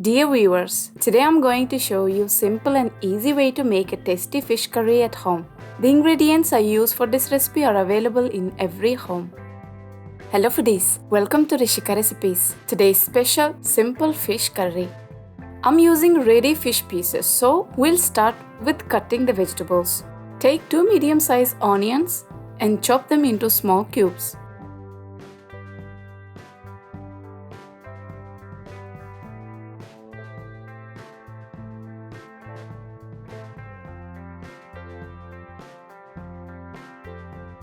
Dear viewers, today I'm going to show you simple and easy way to make a tasty fish curry at home. The ingredients I use for this recipe are available in every home. Hello foodies, welcome to Rishika recipes. Today's special simple fish curry. I'm using ready fish pieces, so we'll start with cutting the vegetables. Take 2 medium-sized onions and chop them into small cubes.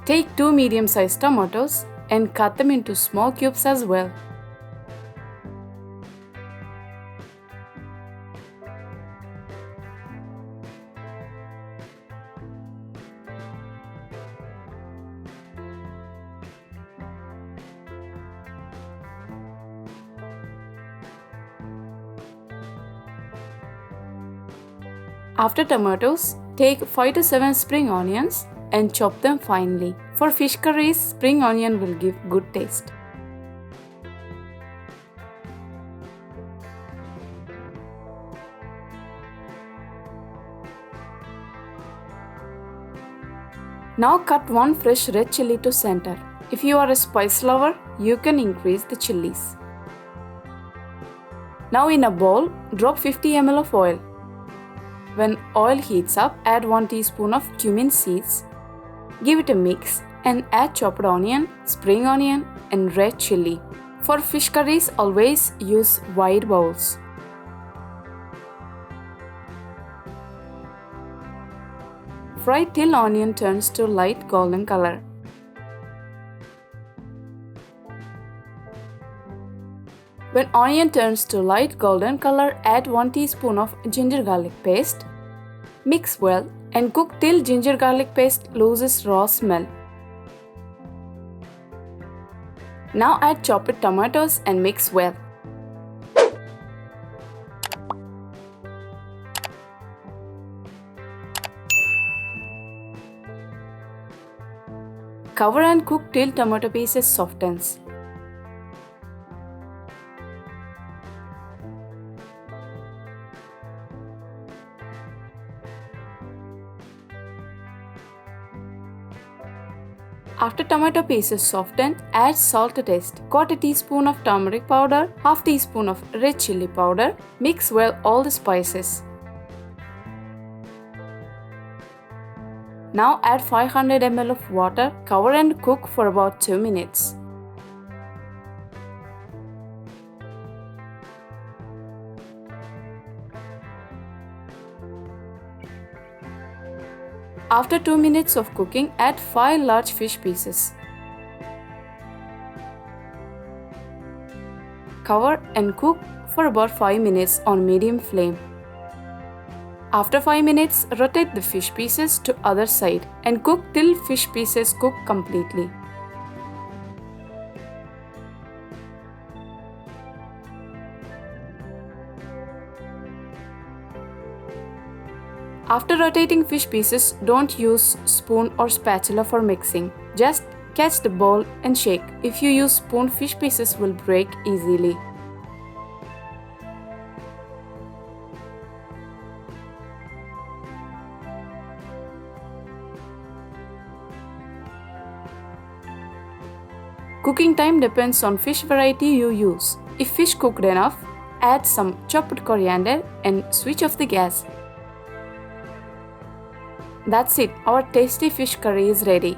Take 2 medium-sized tomatoes and cut them into small cubes as well. After tomatoes, take 5 to 7 spring onions and chop them finely. For fish curries, spring onion will give good taste. Now cut 1 fresh red chilli to center. If you are a spice lover, you can increase the chilies. Now in a bowl, drop 50 ml of oil. When oil heats up, add 1 teaspoon of cumin seeds. Give it a mix and add chopped onion, spring onion and red chilli. For fish curries, always use wide bowls. Fry till onion turns to light golden color. When onion turns to light golden color, add 1 teaspoon of ginger garlic paste. Mix well and cook till ginger garlic paste loses raw smell. Now add chopped tomatoes and mix well. Cover and cook till tomato pieces softens. After tomato pieces soften, add salt to taste. 1/4 teaspoon of turmeric powder, 1/2 teaspoon of red chilli powder. Mix well all the spices. Now add 500 ml of water. Cover and cook for about 2 minutes. After 2 minutes of cooking, add 5 large fish pieces. Cover and cook for about 5 minutes on medium flame. After 5 minutes, rotate the fish pieces to other side and cook till fish pieces cook completely. After rotating fish pieces, don't use spoon or spatula for mixing. Just catch the bowl and shake. If you use spoon, fish pieces will break easily. Cooking time depends on fish variety you use. If fish cooked enough, add some chopped coriander and switch off the gas. That's it, our tasty fish curry is ready.